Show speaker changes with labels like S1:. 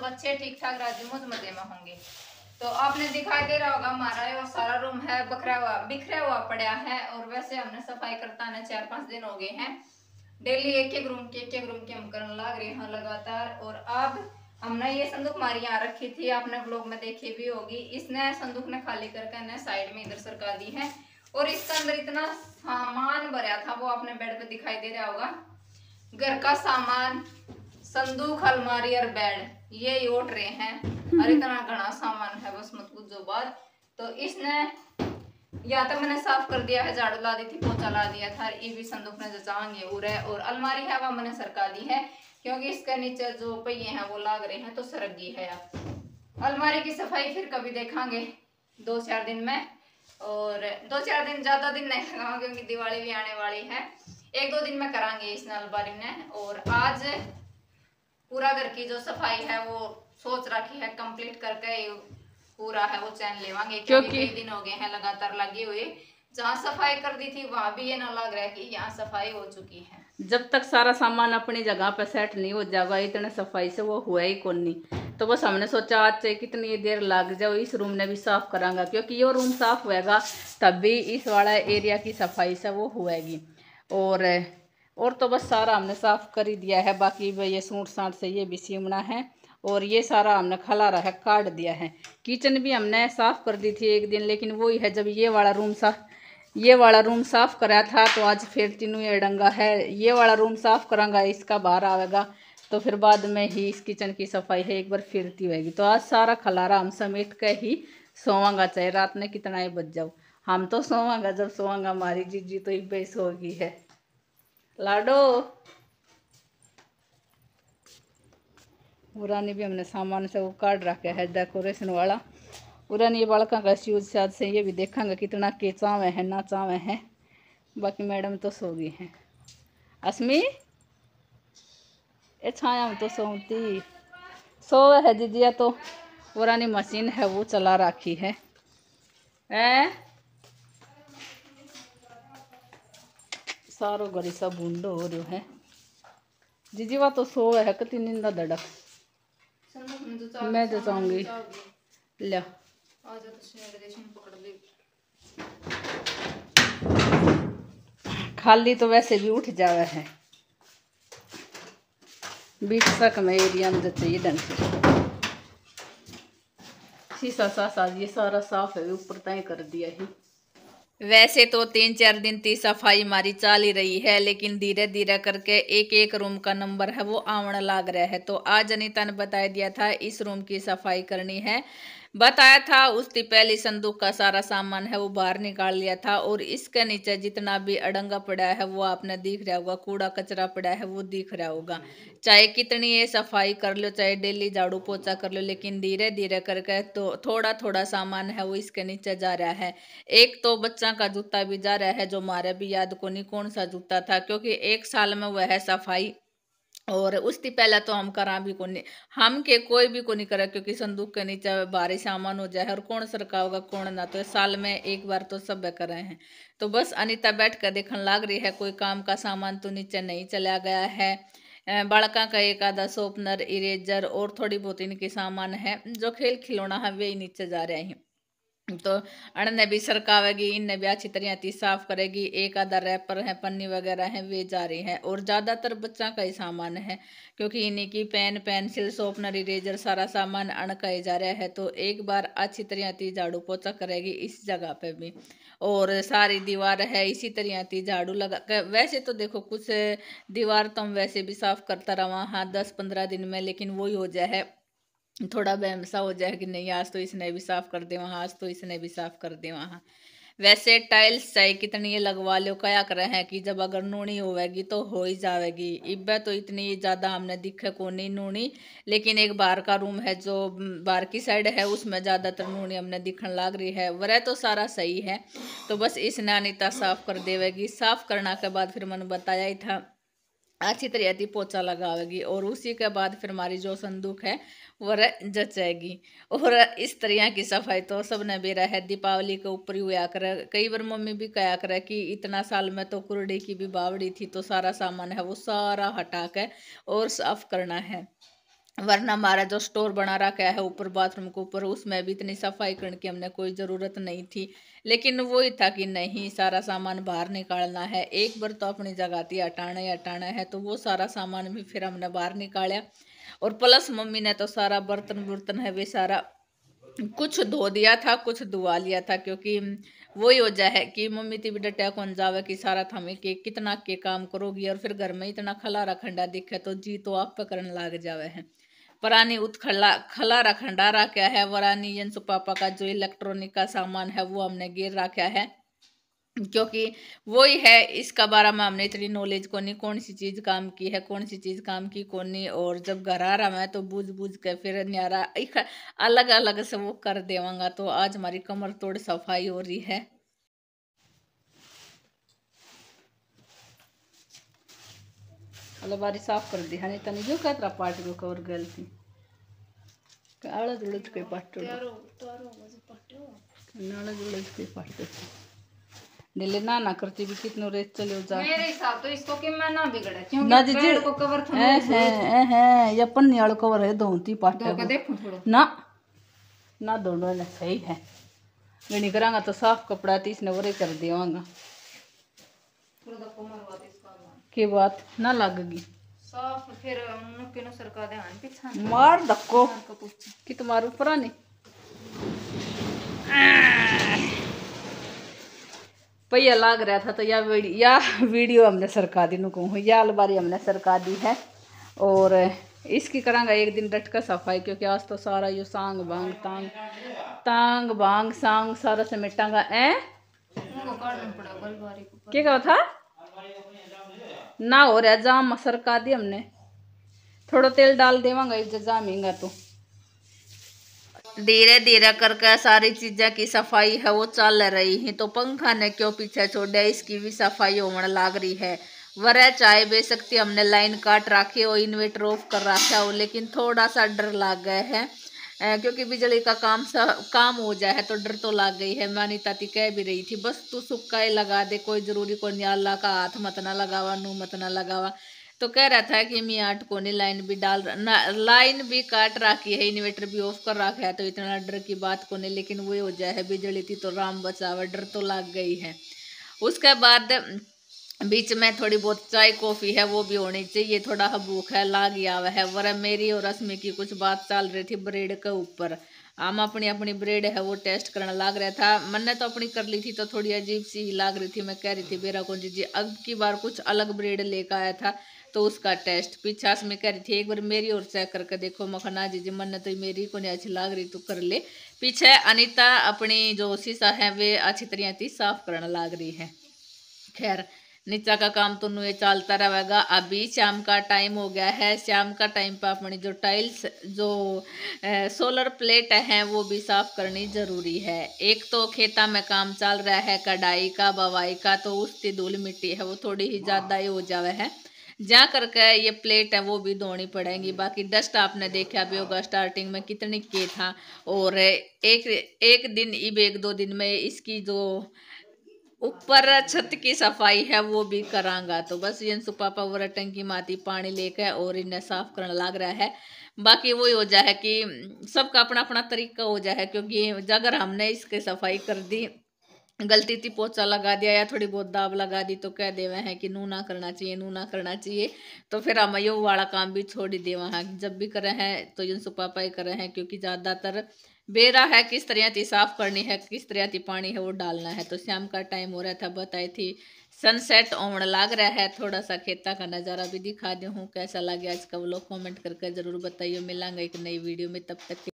S1: अच्छे ठीक ठाक राजमौज मजे में होंगे। तो आपने दिखाई दे रहा होगा हमारा ये सारा रूम है बिखरा हुआ पड़ा है। और वैसे हमने सफाई करता है 4-5 दिन हो गए हैं। डेली एक एक रूम की हम करने लग रहे हैं लगातार। और अब हमने ये संदूक हमारी यहाँ रखी थी, आपने ब्लॉग में देखी भी होगी। इसने संदूक ने खाली करके साइड में इधर सरका दी है। और इसके अंदर इतना सामान भरा था, वो आपने बेड पे दिखाई दे रहा होगा। घर का सामान, संदूक, अलमारी और बेड, ये ओट रहे हैं। और इतना घना सामान है, बस मत पूछो बात। तो इसने या तो मैंने साफ कर दिया है, झाड़ू ला दी थी, पोछा ला दिया था। ये भी संदूक ने जचाएंगे उरे। और अलमारी है वो मैंने सरका दी है, क्योंकि इसके नीचे जो पहिए हैं वो लाग रहे हैं, तो सरक गई है। अब अलमारी की सफाई फिर कभी देखांगे 2-4 दिन में। और 2-4 दिन, ज्यादा दिन नहीं लगाऊंगा, क्योंकि दिवाली भी आने वाली है। 1-2 दिन में करांगे इस अलमारी ने। और आज पूरा घर की जो सफाई है वो सोच रखी है कंप्लीट करके पूरा है वो चैन लेवांगे, क्योंकि कई दिन हो गए हैं लगातार लगे हुए। जहाँ सफाई कर दी थी वहां भी ये ना लग रहा है कि यहाँ सफाई हो चुकी है।
S2: जब तक सारा सामान अपनी जगह पे सेट नहीं हो जाएगा, इतने सफाई से वो हुआ ही कौन नहीं। तो बस हमने सोचा आज से कितनी देर लग जाओ, इस रूम ने भी साफ करांगा, क्योंकि ये रूम साफ होएगा तब भी इस वाला एरिया की सफाई से वो हुएगी। और तो बस सारा हमने साफ कर ही दिया है। बाकी ये सूट साट से ये भी सीमना है। और ये सारा हमने खलारा है, काट दिया है। किचन भी हमने साफ कर दी थी एक दिन, लेकिन वही है, जब ये वाला रूम साफ करा था तो आज फिर तीनों ये डंगा है। ये वाला रूम साफ करांगा, इसका बाहर आएगा, तो फिर बाद में ही इस किचन की सफाई है एक बार फिरती होगी। तो आज सारा खलारा हम समेट के ही सोवांगा, चाहे रात में कितना ही बज जाओ। हम तो सोवांगा, जब सोवांगा हमारी जीजी तो एक बेस होगी है। लाडो पुरानी भी हमने सामान से वो काट रखा है डेकोरेशन वाला। पुरानी बालका का शूज शायद से ये भी देखेंगे कितना के चावे है ना चावे है। बाकी मैडम तो सो गई हैं। अस्मी ए छाया तो सोती सो है दीजिया। तो पुरानी मशीन है वो चला रखी है। सारो घड़ी सब बूंदो हो रहा है। जीजी वा तो सो है कति नींदा धड़क। मैं तो चाहूंगी लिया खाली तो वैसे भी उठ जावे है। बीच तक में एरिया में चाहिए ढंग से शीशा सासा ये सारा साफ है, ऊपर तय कर दिया ही। वैसे तो 3-4 दिन की सफाई हमारी चल ही रही है, लेकिन धीरे धीरे करके एक एक रूम का नंबर है वो आवन लग रहा है। तो आज अनीता ने बता दिया था इस रूम की सफाई करनी है, बताया था। उसकी पहली संदूक का सारा सामान है वो बाहर निकाल लिया था। और इसके नीचे जितना भी अड़ंगा पड़ा है वो आपने दिख रहा होगा, कूड़ा कचरा पड़ा है वो दिख रहा होगा। चाहे कितनी ये सफाई कर लो, चाहे डेली झाड़ू पोछा कर लो, लेकिन धीरे धीरे करके तो थोड़ा थोड़ा सामान है वो इसके नीचे जा रहा है। एक तो बच्चा का जूता भी जा रहा है, जो हमारे भी याद को नहीं कौन सा जूता था, क्योंकि 1 साल में वह है सफाई। और उसकी पहले तो हम करा भी कोनी, हम के कोई भी को नहीं करा, क्योंकि संदूक के नीचे भारी सामान हो जाए और कौन सरका होगा कौन ना। तो साल में एक बार तो सब करे हैं। तो बस अनीता बैठ कर देखने लग रही है कोई काम का सामान तो नीचे नहीं चला गया है। बालका का एक आधा शॉर्पनर, इरेजर और थोड़ी बहुत इनके सामान है जो खेल खिलौना है वे नीचे जा रहे हैं। तो अड़ने भी सरकावेगी, इनने भी अच्छी तरह साफ करेगी। एक आधा रैपर है, पन्नी वगैरह है वे जा रही हैं। और ज़्यादातर बच्चा का ही सामान है, क्योंकि इन्हीं की पेन पेंसिल शॉर्पनर इरेजर सारा सामान अणकाए जा रहा है। तो एक बार अच्छी तरह झाड़ू पोछा करेगी इस जगह पे भी। और सारी दीवार है इसी तरह झाड़ू लगा कर। वैसे तो देखो कुछ दीवार तो हम वैसे भी साफ करता रहा हाँ 10-15 दिन में, लेकिन वही हो जाए है थोड़ा बहम सा हो जाए कि नहीं आज तो इसने भी साफ कर दे वहाँ, आज तो इसने भी साफ कर दे वहाँ। वैसे टाइल्स चाहे कितनी ये लगवा लो, क्या करे हैं कि जब अगर नूनी होवेगी तो हो ही जाएगी। इब्बे तो इतनी ज़्यादा हमने दिखे को नहीं नूनी, लेकिन एक बाहर का रूम है जो बाहर की साइड है उसमें ज़्यादातर नूनी हमने दिखने लग रही है। वह तो सारा सही है, तो बस इसने अनीता साफ कर देवेगी। साफ करने के बाद फिर मैंने बताया ही था अच्छी तरह से पोछा लगावेगी, और उसी के बाद फिर हमारी जो संदूक है वो जचेगी। और इस तरह की सफाई तो सबने बेरा है, दीपावली के ऊपर ही हुआ करे। कई बार मम्मी भी कहा करे कि इतना साल में तो कुरडी की भी बावड़ी थी, तो सारा सामान है वो सारा हटा के और साफ करना है। वरना हमारा जो स्टोर बना रखा है ऊपर बाथरूम के ऊपर, उसमें भी इतनी सफाई करने की हमने कोई ज़रूरत नहीं थी। लेकिन वो ही था कि नहीं, सारा सामान बाहर निकालना है, एक बार तो अपनी जगह थी हटाना ही हटाना है, तो वो सारा सामान भी फिर हमने बाहर निकाला। और प्लस मम्मी ने तो सारा बर्तन वर्तन है वे सारा कुछ धो दिया था, कुछ धुआ लिया था, क्योंकि वही वजह है कि मम्मी ती भी डटिया कौन जावे कि सारा थमे के कितना के काम करोगी, और फिर घर में इतना खलारा खंडा दिखे तो जी तो आप पे करने लाग जावे है। परानी उत खलारा खंडारा क्या है, वरानी यंसु पापा का जो इलेक्ट्रॉनिक का सामान है वो हमने गिर रखा है, क्योंकि वही है इसका बारे में हमने इतनी नॉलेज को नहीं, कौन सी चीज काम की है कौन सी चीज काम की कौन नहीं। और जब घर आ रहा मैं तो बूझ बूझ के फिर न्यारा अलग अलग से वो कर देवांगा। तो आज हमारी कमर तोड़ सफाई हो रही है। अलमारी साफ कर दी है, तनी जो कहता पार्टी को कवर गलती आलज उलझ के पाटो नालज उलझ के पाटो दिले ना करती भी कितनो रेत चले जा।
S1: मेरे हिसाब तो इसको कि मैं ना बिगड़े, क्योंकि
S2: ना
S1: बेड को कवर
S2: है या पन्नी वाला कवर है धोती पाटे
S1: को देखो थोड़ा
S2: ना ना दोनों ने सही है। गणी करांगा तो साफ कपड़ा तीस ने वरे कर देवांगा के बात ना लगेगी
S1: साफ, फिर नुक्के नु सरका दे आन पीछा
S2: मार धक्को कि तुम्हारे ऊपर आने पहिया लाग रहा था। तो या वीडियो हमने सरका दी नु कहूँ, या अलमारी हमने सरका दी है। और इसकी करांगा एक दिन डट कर सफाई, क्योंकि आज तो सारा यो सांग बांग तांग तांग बांग सांग सारा समेटांगा। क्या कहा था ना हो रहा जाम सरका दी हमने, थोड़ा तेल डाल देवांगा इस जामेंगा तो धीरे धीरे करके सारी चीजें की सफाई है वो चल रही है। तो पंखा ने क्यों पीछे छोड़ा, इसकी भी सफाई होने लग रही है। वरह चाय बेशकती हमने लाइन काट रखी हो, इन्वर्टर ऑफ कर रखा हो, लेकिन थोड़ा सा डर लग गया है क्योंकि बिजली का काम हो जाए तो डर तो लग गई है। मानी ताती कह भी रही थी बस तू सुक्का ही लगा दे, कोई जरूरी को नहीं, अल्लाह का हाथ मत ना लगावा नू मत ना लगावा। तो कह रहा था कि मैं आठ कोने लाइन भी लाइन भी काट रखी है, इन्वर्टर भी ऑफ कर रखा है, तो इतना डर की बात को नहीं। लेकिन वो हो जाए है बिजली थी तो राम बचावा, डर तो लग गई है। उसके बाद बीच में थोड़ी बहुत चाय कॉफी है वो भी होनी चाहिए, थोड़ा भूख है लाग गया है। वरह मेरी और रश्मि की कुछ बात चल रही थी ब्रेड के ऊपर, हम अपनी अपनी ब्रेड है वो टेस्ट करने लग रहा था। मैंने तो अपनी कर ली थी तो थोड़ी अजीब सी ही लग रही थी। मैं कह रही थी बेरा को जी अब की बार कुछ अलग ब्रेड लेकर आया था तो उसका टेस्ट पीछा से मैं कह रही थी एक बार मेरी और चेक करके देखो। मखना जी मन तो मेरी को नहीं अच्छी लग रही तो कर ले। पीछे अनीता अपनी जो शीशा है वे अच्छी तरह से साफ करने लग रही है। खैर नीचा का काम तो ये चलता रहेगा। अभी शाम का टाइम हो गया है, शाम का टाइम पर अपनी जो टाइल्स जो सोलर प्लेट है वो भी साफ करनी जरूरी है। एक तो खेता में काम चल रहा है कढ़ाई का बवाई का, तो उसकी धूल मिट्टी है वो थोड़ी ही ज़्यादा ही हो जावे है, जा करके ये प्लेट है वो भी धोनी पड़ेगी। बाकी डस्ट आपने देखा भी होगा स्टार्टिंग में कितनी के था, और एक दिन इब एक दो दिन में इसकी जो ऊपर छत की सफाई है वो भी करांगा। तो बस यंसु पापा वो टंकी माती पानी लेकर और इन्हें साफ करने लग रहा है। बाकी वही हो जाए कि सबका अपना अपना तरीका हो जाए, क्योंकि अगर हमने इसकी सफाई कर दी गलती थी पोछा लगा दिया या थोड़ी बहुत दाब लगा दी तो कह देवे हैं कि नू ना करना चाहिए नू ना करना चाहिए, तो फिर हम यो वाला काम भी छोड़ ही देवा हैं। जब भी करे हैं तो यंसु पापा ही करे हैं, क्योंकि ज़्यादातर बेरा है किस तरह की साफ करनी है किस तरह की पानी है वो डालना है। तो शाम का टाइम हो रहा था, बताई थी सनसेट होने लग रहा है, थोड़ा सा खेता का नज़ारा भी दिखा दूँ। कैसा लगे आज का व्लॉग कमेंट करके ज़रूर बताइए। मिलेंगे एक नई वीडियो में, तब तक